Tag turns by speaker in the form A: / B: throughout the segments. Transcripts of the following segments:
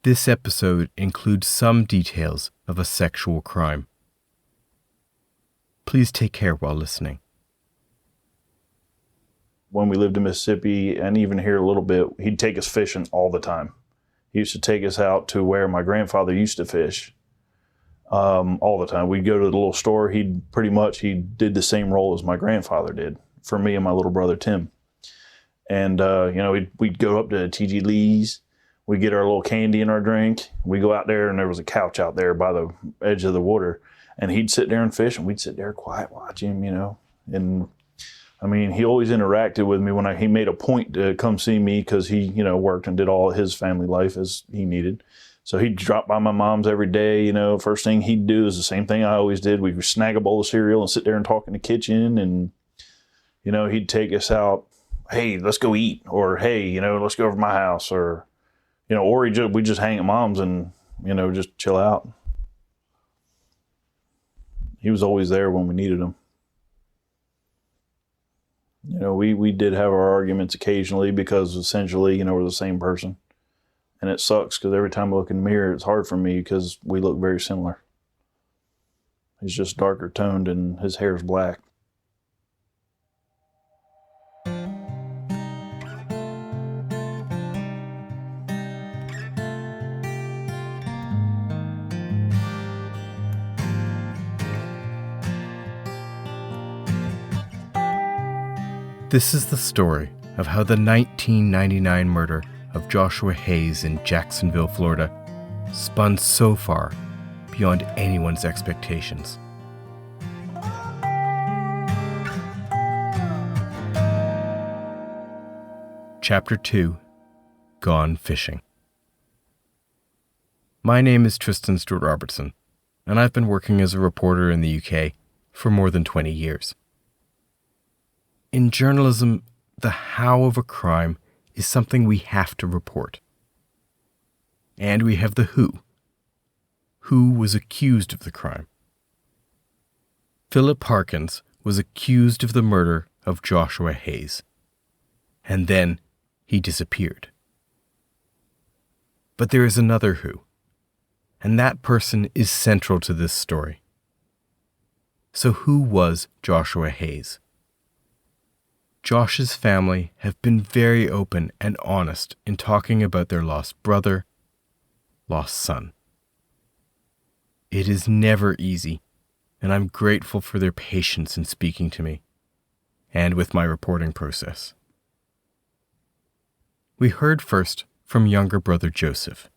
A: This episode includes some details of a sexual crime. Please take care while listening.
B: When we lived in Mississippi, and even here a little bit, he'd take us fishing all the time. He used to take us out to where my grandfather used to fish all the time. We'd go to the little store. He did the same role as my grandfather did for me and my little brother Tim. And we'd go up to T.G. Lee's. We'd get our little candy and our drink. We'd go out there, and there was a couch out there by the edge of the water. And he'd sit there and fish, and we'd sit there quiet, watch him, And I mean, he always interacted with me when he made a point to come see me because he, worked and did all his family life as he needed. So he'd drop by my mom's every day. First thing he'd do is the same thing I always did. We'd snag a bowl of cereal and sit there and talk in the kitchen. And, he'd take us out. Hey, let's go eat. Or, hey, let's go over to my house. Or, we'd just hang at mom's and, just chill out. He was always there when we needed him. We did have our arguments occasionally because essentially, we're the same person. And it sucks because every time I look in the mirror, it's hard for me because we look very similar. He's just darker toned and his hair's black.
A: This is the story of how the 1999 murder of Joshua Hayes in Jacksonville, Florida, spun so far beyond anyone's expectations. Chapter 2, Gone Fishing. My name is Tristan Stewart-Robertson, and I've been working as a reporter in the UK for more than 20 years. In journalism, the how of a crime is something we have to report. And we have the who. Who was accused of the crime? Phillip Harkins was accused of the murder of Joshua Hayes. And then he disappeared. But there is another who. And that person is central to this story. So who was Joshua Hayes? Josh's family have been very open and honest in talking about their lost brother, lost son. It is never easy, and I'm grateful for their patience in speaking to me, and with my reporting process. We heard first from younger brother Joseph.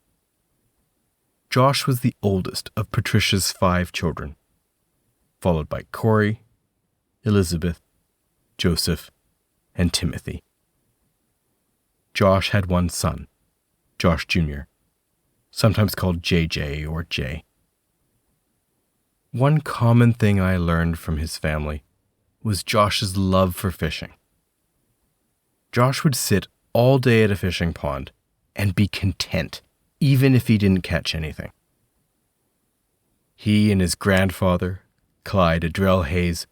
A: Josh was the oldest of Patricia's 5 children, followed by Corey, Elizabeth, Joseph, and Timothy. Josh had one son, Josh Jr., sometimes called JJ or Jay. One common thing I learned from his family was Josh's love for fishing. Josh would sit all day at a fishing pond and be content, even if he didn't catch anything. He and his grandfather, Clyde Adrell Hayes,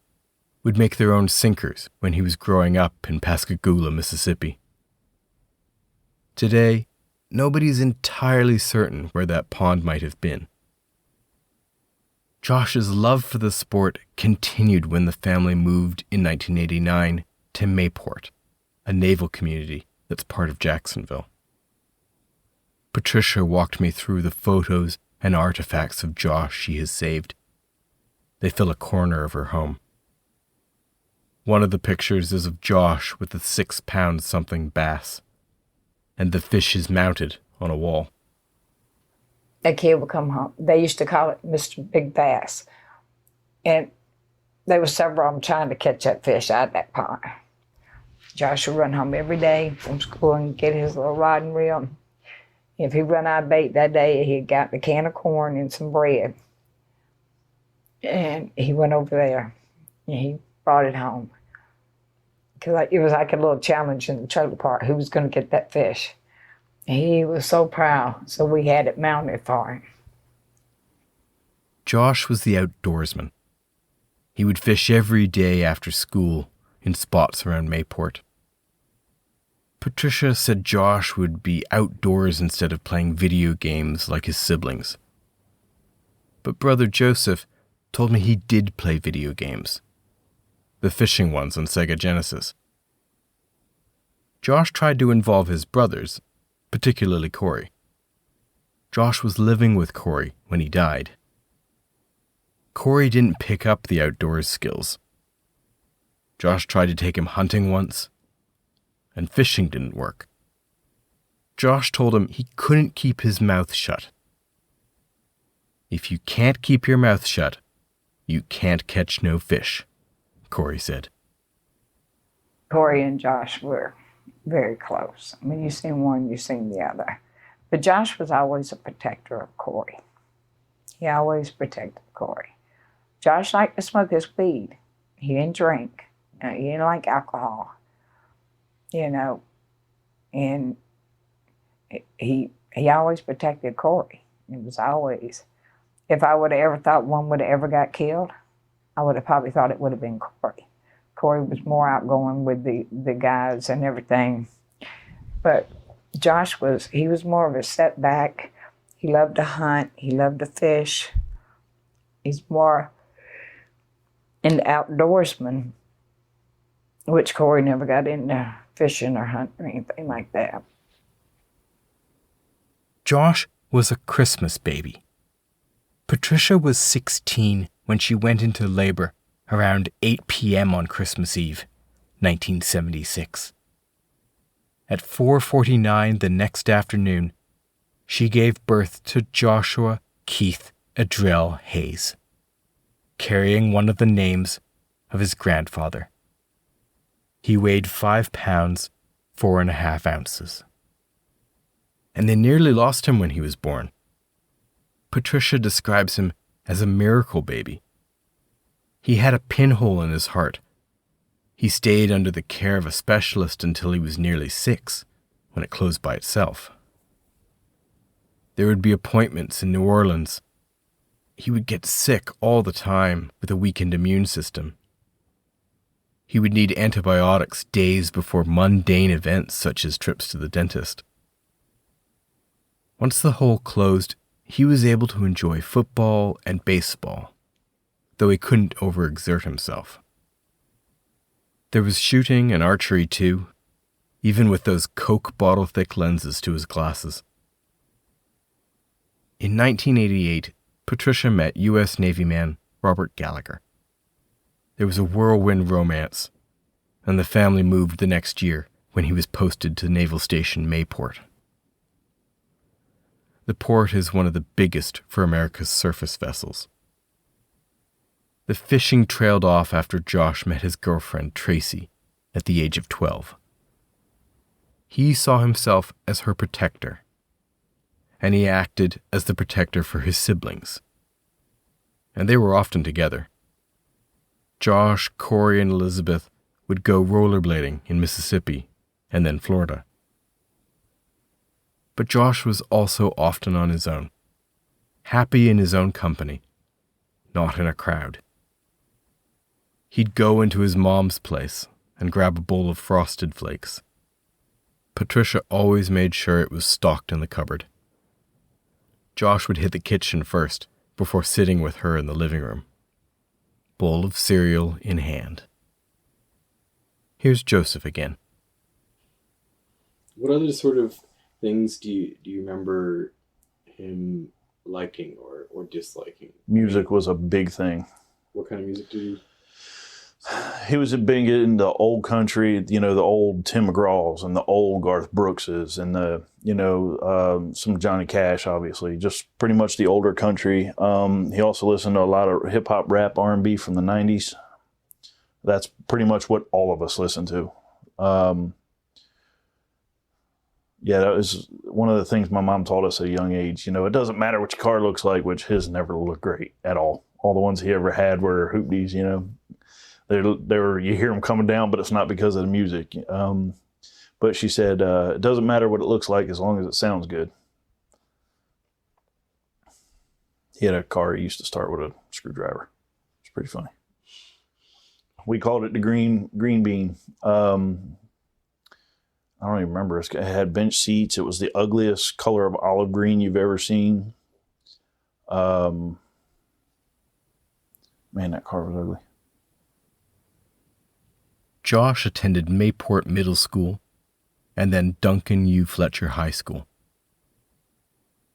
A: would make their own sinkers when he was growing up in Pascagoula, Mississippi. Today, nobody's entirely certain where that pond might have been. Josh's love for the sport continued when the family moved in 1989 to Mayport, a naval community that's part of Jacksonville. Patricia walked me through the photos and artifacts of Josh she has saved. They fill a corner of her home. One of the pictures is of Josh with a 6-pound-something bass, and the fish is mounted on a wall.
C: That kid would come home. They used to call it Mr. Big Bass. And there were several of them trying to catch that fish out of that pond. Josh would run home every day from school and get his little rod and reel. If he run out of bait that day, he got a can of corn and some bread. And he went over there and he brought it home. Because it was like a little challenge in the trailer park. Who was going to get that fish? And he was so proud, so we had it mounted for him.
A: Josh was the outdoorsman. He would fish every day after school in spots around Mayport. Patricia said Josh would be outdoors instead of playing video games like his siblings. But brother Joseph told me he did play video games, the fishing ones on Sega Genesis. Josh tried to involve his brothers, particularly Corey. Josh was living with Corey when he died. Corey didn't pick up the outdoors skills. Josh tried to take him hunting once, and fishing didn't work. Josh told him he couldn't keep his mouth shut. If you can't keep your mouth shut, you can't catch no fish, Corey said.
C: Corey and Josh were very close. I mean, you seen one, you seen the other. But Josh was always a protector of Corey. He always protected Corey. Josh liked to smoke his weed. He didn't drink. He didn't like alcohol. And he always protected Corey. It was always, if I would have ever thought one would have ever got killed, I would have probably thought it would have been Corey. Corey was more outgoing with the guys and everything. But Josh was more of a setback. He loved to hunt. He loved to fish. He's more an outdoorsman, which Corey never got into fishing or hunting or anything like that.
A: Josh was a Christmas baby. Patricia was 16 when she went into labor around 8 p.m. on Christmas Eve, 1976. At 4:49 the next afternoon, she gave birth to Joshua Keith Adrell Hayes, carrying one of the names of his grandfather. He weighed 5 pounds, 4.5 ounces. And they nearly lost him when he was born. Patricia describes him as a miracle baby. He had a pinhole in his heart. He stayed under the care of a specialist until he was nearly 6, when it closed by itself. There would be appointments in New Orleans. He would get sick all the time with a weakened immune system. He would need antibiotics days before mundane events such as trips to the dentist. Once the hole closed, he was able to enjoy football and baseball, though he couldn't overexert himself. There was shooting and archery too, even with those Coke bottle-thick lenses to his glasses. In 1988, Patricia met U.S. Navy man Robert Gallagher. There was a whirlwind romance, and the family moved the next year when he was posted to Naval Station Mayport. The port is one of the biggest for America's surface vessels. The fishing trailed off after Josh met his girlfriend Tracy at the age of 12. He saw himself as her protector, and he acted as the protector for his siblings. And they were often together. Josh, Corey, and Elizabeth would go rollerblading in Mississippi and then Florida. But Josh was also often on his own, happy in his own company, not in a crowd. He'd go into his mom's place and grab a bowl of Frosted Flakes. Patricia always made sure it was stocked in the cupboard. Josh would hit the kitchen first before sitting with her in the living room, bowl of cereal in hand. Here's Joseph again.
D: What other sort of things do you remember him liking or disliking?
B: Music was a big thing.
D: What kind of music did he?
B: He was big into old country, the old Tim McGraws and the old Garth Brookses and some Johnny Cash, obviously, just pretty much the older country. He also listened to a lot of hip hop, rap, R&B from the 90s. That's pretty much what all of us listened to. That was one of the things my mom taught us at a young age. It doesn't matter what your car looks like, which his never looked great at all. All the ones he ever had were hoopties, They were, you hear them coming down, but it's not because of the music. But she said, it doesn't matter what it looks like as long as it sounds good. He had a car he used to start with a screwdriver. It's pretty funny. We called it the green bean. I don't even remember. It had bench seats. It was the ugliest color of olive green you've ever seen. Man, that car was ugly.
A: Josh attended Mayport Middle School and then Duncan U. Fletcher High School.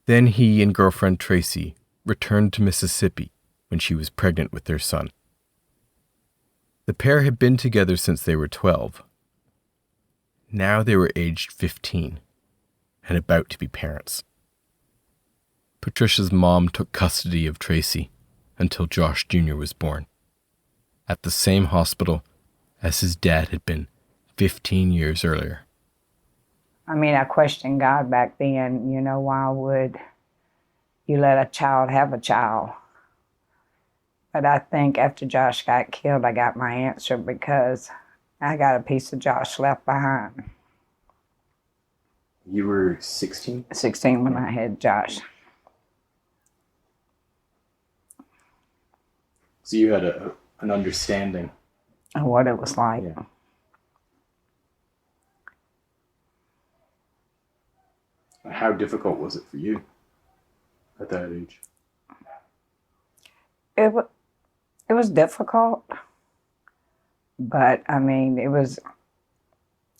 A: Then he and girlfriend Tracy returned to Mississippi when she was pregnant with their son. The pair had been together since they were 12. Now they were aged 15 and about to be parents. Patricia's mom took custody of Tracy until Josh Jr. was born, at the same hospital as his dad had been 15 years earlier.
C: I mean, I questioned God back then, you know, why would you let a child have a child? But I think after Josh got killed, I got my answer because I got a piece of Josh left behind.
D: You were 16?
C: 16 when I had Josh.
D: So you had an understanding
C: Of what it was like.
D: Yeah. How difficult was it for you at that age?
C: It was difficult, but I mean, it was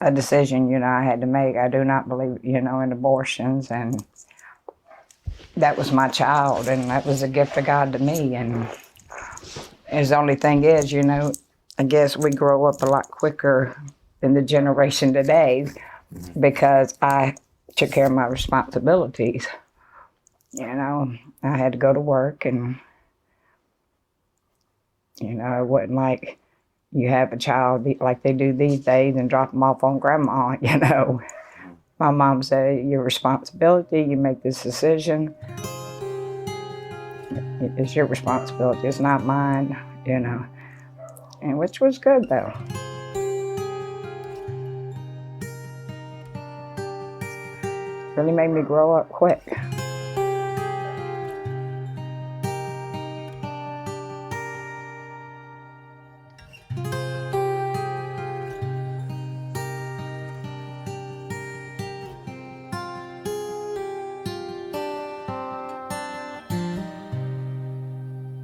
C: a decision, you know, I had to make. I do not believe, you know, in abortions, and that was my child, and that was a gift of God to me. And the only thing is, you know, I guess we grow up a lot quicker than the generation today because I took care of my responsibilities. You know, I had to go to work, and you know, it wasn't like you have a child like they do these days and drop them off on grandma, you know. My mom said, your responsibility, you make this decision. It's your responsibility, it's not mine, you know. And which was good, though. Really made me grow up quick.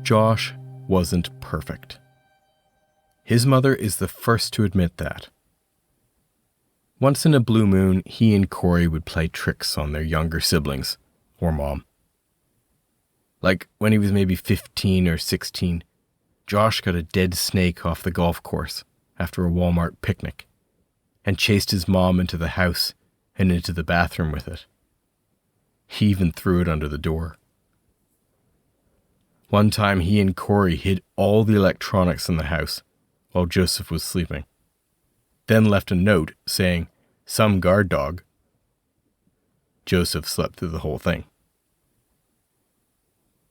A: Josh wasn't perfect. His mother is the first to admit that. Once in a blue moon, he and Corey would play tricks on their younger siblings, or mom. Like when he was maybe 15 or 16, Josh got a dead snake off the golf course after a Walmart picnic and chased his mom into the house and into the bathroom with it. He even threw it under the door. One time he and Corey hid all the electronics in the house while Joseph was sleeping, then left a note saying, "Some guard dog." Joseph slept through the whole thing.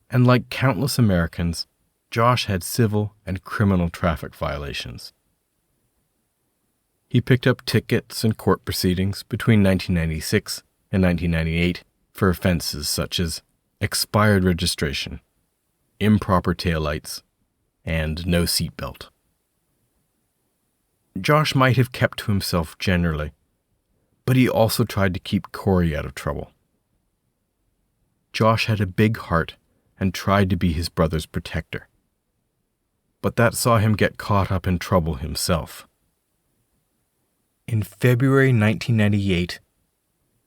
A: And like countless Americans, Josh had civil and criminal traffic violations. He picked up tickets and court proceedings between 1996 and 1998 for offenses such as expired registration, improper taillights, and no seatbelt. Josh might have kept to himself generally, but he also tried to keep Corey out of trouble. Josh had a big heart and tried to be his brother's protector, but that saw him get caught up in trouble himself. In February 1998,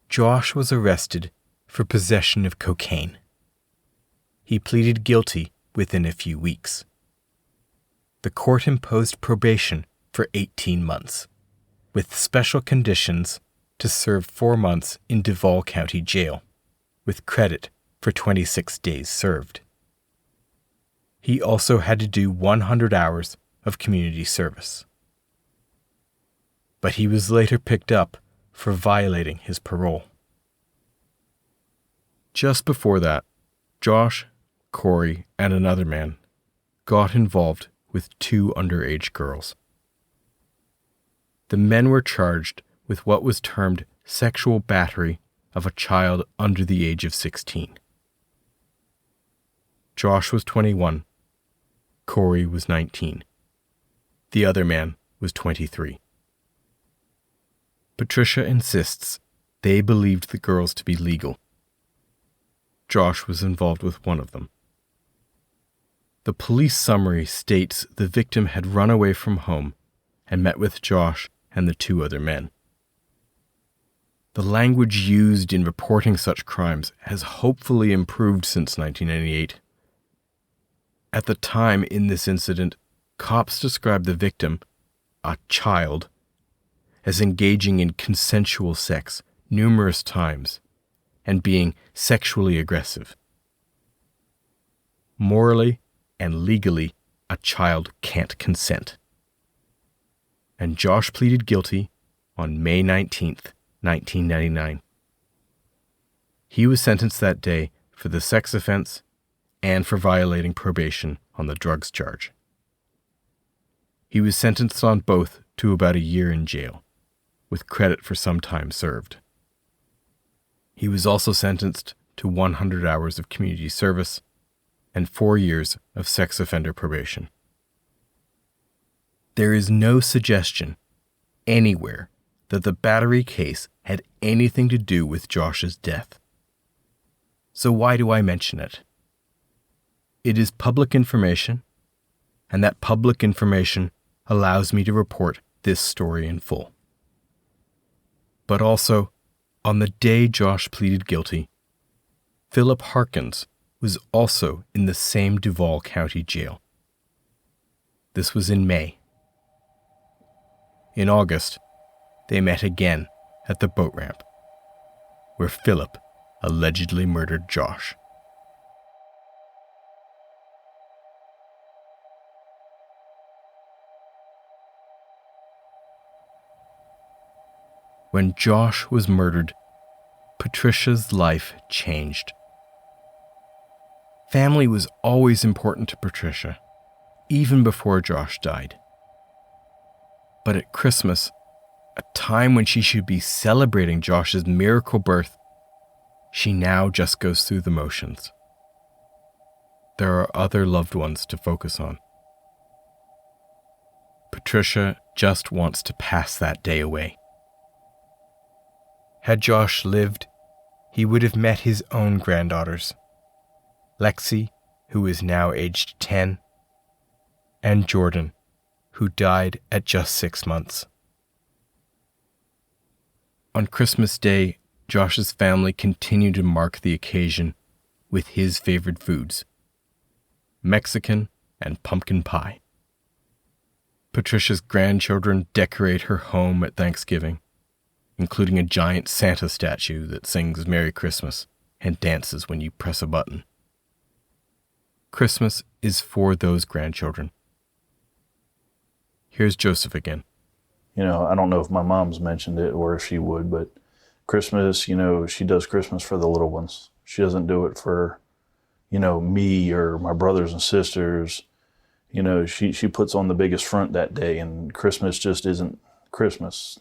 A: Josh was arrested for possession of cocaine. He pleaded guilty within a few weeks. The court imposed probation for 18 months, with special conditions to serve 4 months in Duval County Jail, with credit for 26 days served. He also had to do 100 hours of community service. But he was later picked up for violating his parole. Just before that, Josh, Corey, and another man got involved with 2 underage girls. The men were charged with what was termed sexual battery of a child under the age of 16. Josh was 21. Corey was 19. The other man was 23. Patricia insists they believed the girls to be legal. Josh was involved with one of them. The police summary states the victim had run away from home and met with Josh and the 2 other men. The language used in reporting such crimes has hopefully improved since 1998. At the time in this incident, cops described the victim, a child, as engaging in consensual sex numerous times and being sexually aggressive. Morally and legally, a child can't consent. And Josh pleaded guilty on May 19th, 1999. He was sentenced that day for the sex offense and for violating probation on the drugs charge. He was sentenced on both to about a year in jail, with credit for some time served. He was also sentenced to 100 hours of community service and 4 years of sex offender probation. There is no suggestion anywhere that the battery case had anything to do with Josh's death. So why do I mention it? It is public information, and that public information allows me to report this story in full. But also, on the day Josh pleaded guilty, Phillip Harkins was also in the same Duval County jail. This was in May. In August, they met again at the boat ramp, where Phillip allegedly murdered Josh. When Josh was murdered, Patricia's life changed. Family was always important to Patricia, even before Josh died. But at Christmas, a time when she should be celebrating Josh's miracle birth, she now just goes through the motions. There are other loved ones to focus on. Patricia just wants to pass that day away. Had Josh lived, he would have met his own granddaughters, Lexi, who is now aged 10, and Jordan, who died at just 6 months. On Christmas Day, Josh's family continued to mark the occasion with his favorite foods, Mexican and pumpkin pie. Patricia's grandchildren decorate her home at Thanksgiving, including a giant Santa statue that sings Merry Christmas and dances when you press a button. Christmas is for those grandchildren. Here's Joseph again.
B: You know, I don't know if my mom's mentioned it or if she would, but Christmas, you know, she does Christmas for the little ones. She doesn't do it for, you know, me or my brothers and sisters. You know, she puts on the biggest front that day, and Christmas just isn't Christmas.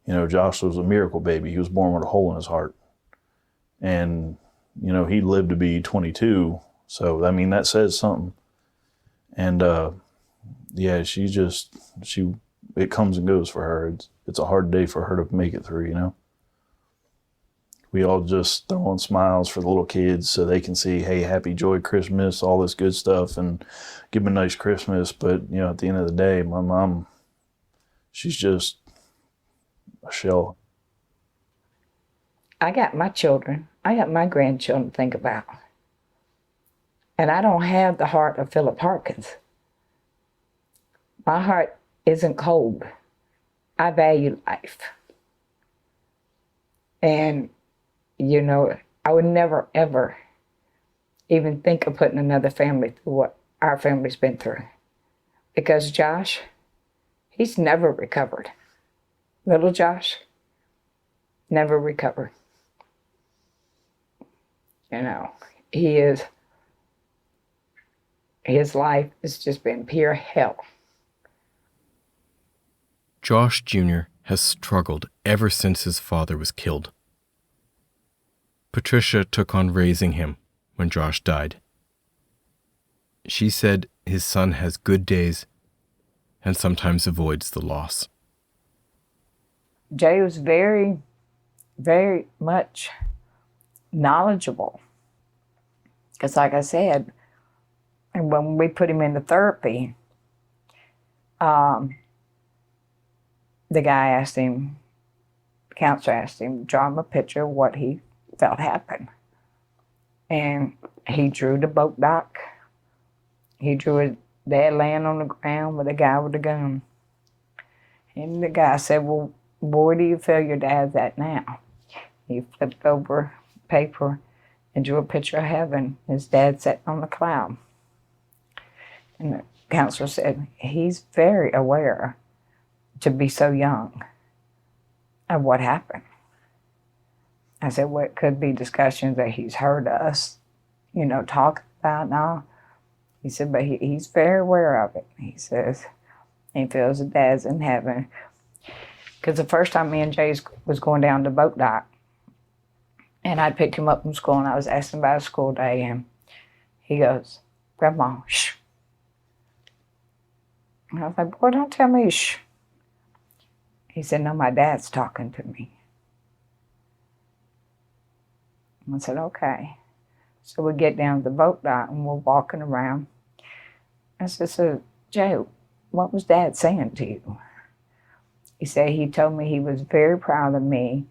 B: You know, Josh was a miracle baby. He was born with a hole in his heart. And, you know, he lived to be 22. So, I mean, that says something. And, yeah, it comes and goes for her. It's a hard day for her to make it through, you know. We all just throw on smiles for the little kids so they can see, hey, happy, joy, Christmas, all this good stuff, and give them a nice Christmas. But, you know, at the end of the day, my mom, she's just a shell.
C: I got my children. I got my grandchildren to think about. And I don't have the heart of Phillip Harkins. My heart isn't cold. I value life. And, you know, I would never, ever even think of putting another family through what our family's been through. Because Josh, he's never recovered. Little Josh, never recovered. You know, his life has just been pure hell.
A: Josh Jr. has struggled ever since his father was killed. Patricia took on raising him when Josh died. She said his son has good days and sometimes avoids the loss.
C: Jay was very, very much knowledgeable. Because like I said, and when we put him into therapy, the counselor asked him to draw him a picture of what he felt happened. And he drew the boat dock. He drew his dad laying on the ground with a guy with a gun. And the guy said, well, where do you feel your dad's at now? He flipped over paper and drew a picture of heaven. His dad sitting on the cloud. And the counselor said, he's very aware to be so young of what happened. I said, well, it could be discussions that he's heard us, talk about and all. He said, but he's very aware of it. He says, he feels his dad's in heaven. Because the first time me and Jay was going down to boat dock, and I'd picked him up from school, and I was asking about his school day, and he goes, Grandma, shh. And I was like, boy, don't tell me shh. He said, no, my dad's talking to me. I said, okay. So we get down to the boat dock, and we're walking around. I said, so, Jay, what was Dad saying to you? He said he told me he was very proud of me,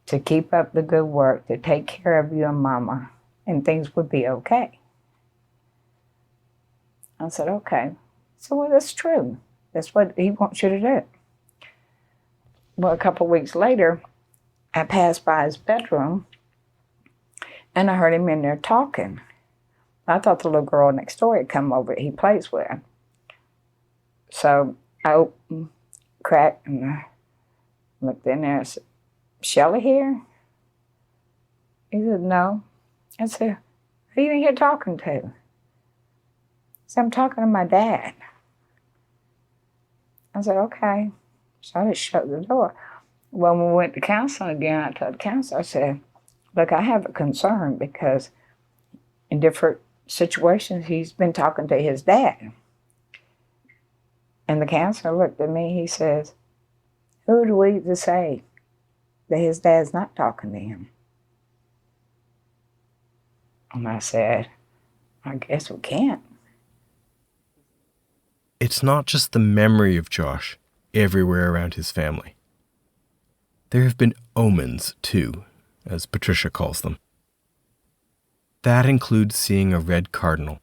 C: to keep up the good work, to take care of you and Mama, and things would be okay. I said, okay. So, well, that's true. That's what he wants you to do. Well, a couple of weeks later, I passed by his bedroom, and I heard him in there talking. I thought the little girl next door had come over that he plays with. So I opened, cracked, and I looked in there and said, Shelley here? He said, no. I said, who are you in here talking to? He said, I'm talking to my dad. I said, okay. So I just shut the door. When we went to counseling again, I told the counselor, I said, look, I have a concern because in different situations, he's been talking to his dad. And the counselor looked at me, he says, who do we to say that his dad's not talking to him? And I said, I guess we can't.
A: It's not just the memory of Josh everywhere around his family. There have been omens, too, as Patricia calls them. That includes seeing a red cardinal.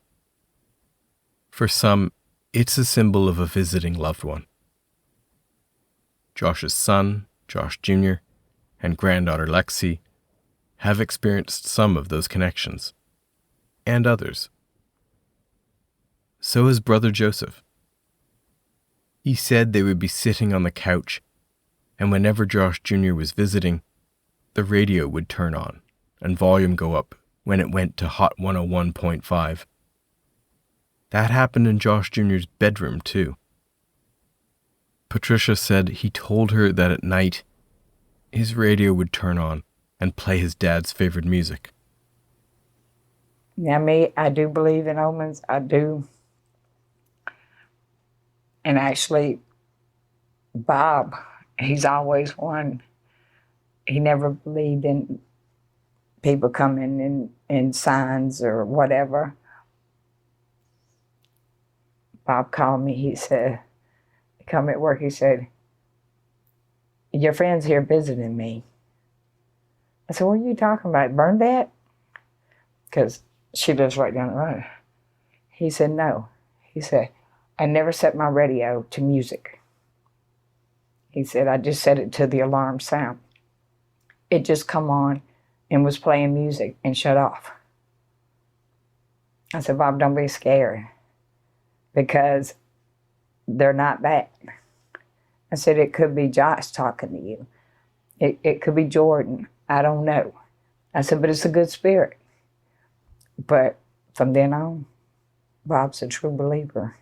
A: For some, it's a symbol of a visiting loved one. Josh's son, Josh Jr., and granddaughter Lexi have experienced some of those connections, and others. So has brother Joseph. He said they would be sitting on the couch, and whenever Josh Jr. was visiting, the radio would turn on and volume go up when it went to Hot 101.5. That happened in Josh Jr.'s bedroom, too. Patricia said he told her that at night, his radio would turn on and play his dad's favorite music.
C: Now, me, I do believe in omens. I do. And actually, Bob, he's always one. He never believed in people coming in signs or whatever. Bob called me, he said, he called me at work, he said, your friend's here visiting me. I said, what are you talking about, Bernadette? Because she lives right down the road. He said, no. He said, I never set my radio to music. He said, I just set it to the alarm sound. It just come on and was playing music and shut off. I said, Bob, don't be scared because they're not that. I said, it could be Josh talking to you. It could be Jordan. I don't know. I said, but it's a good spirit. But from then on, Bob's a true believer.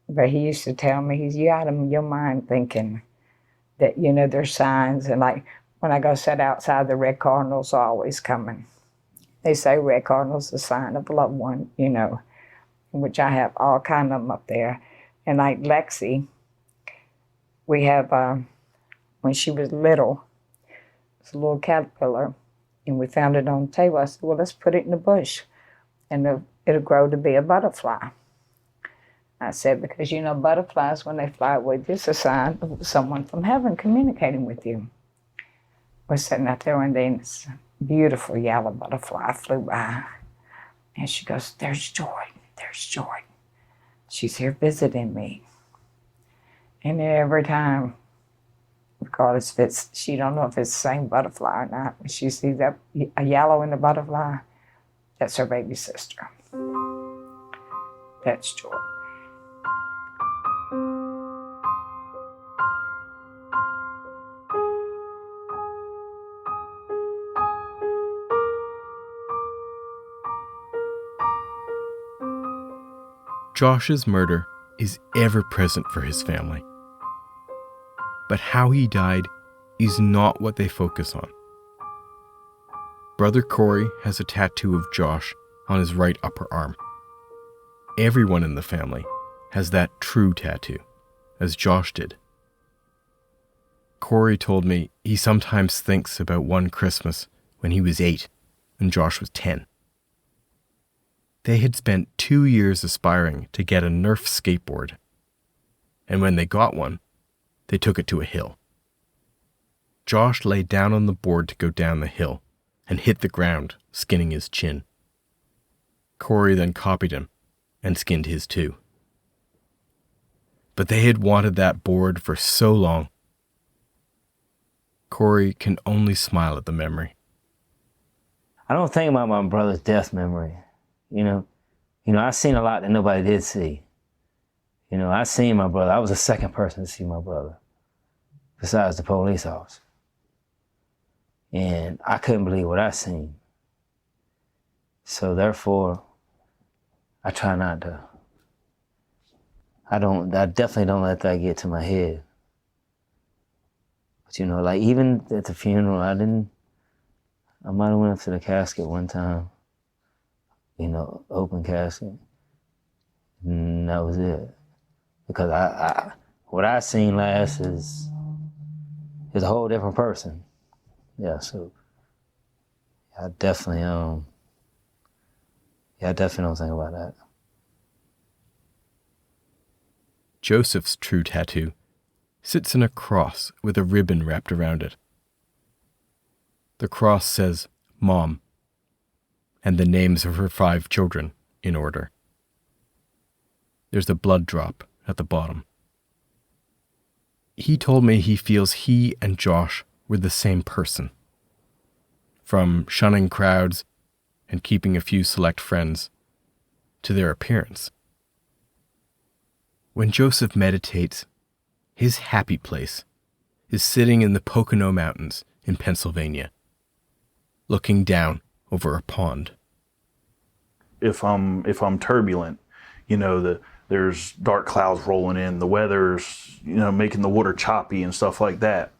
C: But he used to tell me, you out of your mind thinking that, there's signs. And like when I go sit outside, the red cardinals are always coming. They say red cardinals are a sign of a loved one, which I have all kind of them up there. And like Lexi, we have when she was little. It's a little caterpillar, and we found it on the table. I said, well, let's put it in the bush, and it'll grow to be a butterfly. I said, because you know, butterflies, when they fly away, this is a sign of someone from heaven communicating with you. We're sitting out there one day, and this beautiful yellow butterfly flew by. And she goes, there's Joy, there's Joy. She's here visiting me. And every time, regardless if it's, she don't know if it's the same butterfly or not, when she sees that a yellow in the butterfly, that's her baby sister. That's Joy.
A: Josh's murder is ever present for his family. But how he died is not what they focus on. Brother Corey has a tattoo of Josh on his right upper arm. Everyone in the family has that true tattoo, as Josh did. Corey told me he sometimes thinks about one Christmas when he was 8 and Josh was 10. They had spent 2 years aspiring to get a Nerf skateboard, and when they got one, they took it to a hill. Josh lay down on the board to go down the hill and hit the ground, skinning his chin. Corey then copied him and skinned his too. But they had wanted that board for so long. Corey can only smile at the memory.
E: I don't think about my brother's death memory. You know, I seen a lot that nobody did see. You know, I seen my brother. I was the second person to see my brother, besides the police officer. And I couldn't believe what I seen. So therefore, I try not to. I definitely don't let that get to my head. But you know, like even at the funeral, I might have went up to the casket one time. You know, open casket. And that was it. Because what I seen last is a whole different person. Yeah, so I definitely don't think about that.
A: Joseph's true tattoo sits in a cross with a ribbon wrapped around it. The cross says, Mom, and the names of her 5 children in order. There's a blood drop at the bottom. He told me he feels he and Josh were the same person. From shunning crowds and keeping a few select friends to their appearance. When Joseph meditates, his happy place is sitting in the Pocono Mountains in Pennsylvania, looking down over a pond.
B: If I'm turbulent, you know, there's dark clouds rolling in, the weather's, you know, making the water choppy and stuff like that.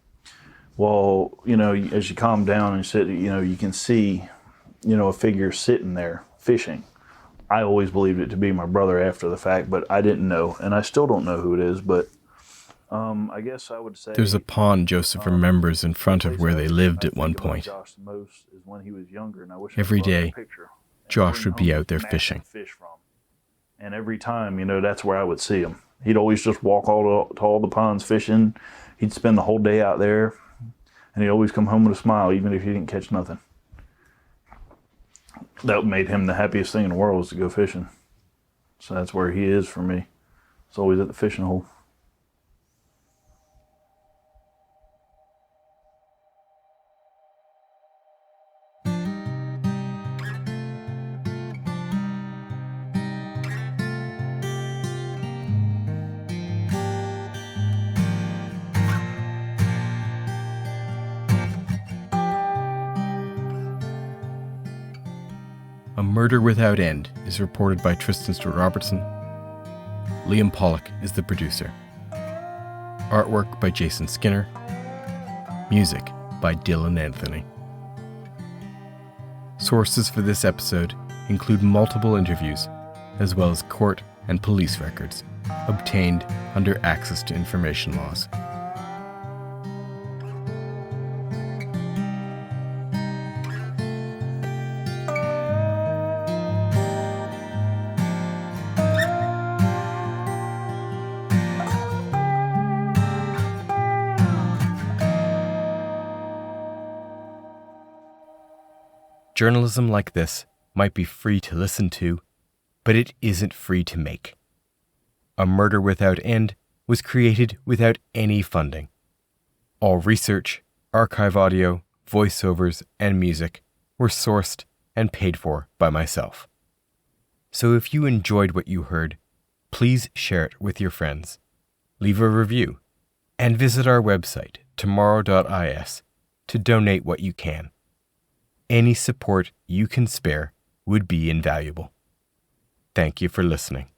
B: Well, you know, as you calm down and sit, you know, you can see, you know, a figure sitting there fishing. I always believed it to be my brother after the fact, but I didn't know, and I still don't know who it is, but I guess I would say...
A: There's a pond Joseph remembers in front of where they lived at one point. Every day, Josh would be out there fishing.
B: And every time, you know, that's where I would see him. He'd always just walk to all the ponds fishing. He'd spend the whole day out there, and he'd always come home with a smile, even if he didn't catch nothing. That made him the happiest thing in the world, was to go fishing. So that's where he is for me. It's always at the fishing hole.
A: A Murder Without End is reported by Tristan Stewart-Robertson. Liam Pollock is the producer. Artwork by Jason Skinner. Music by Dylan Anthony. Sources for this episode include multiple interviews, as well as court and police records obtained under access to information laws. Journalism like this might be free to listen to, but it isn't free to make. A Murder Without End was created without any funding. All research, archive audio, voiceovers, and music were sourced and paid for by myself. So if you enjoyed what you heard, please share it with your friends, leave a review, and visit our website, tomorrow.is, to donate what you can. Any support you can spare would be invaluable. Thank you for listening.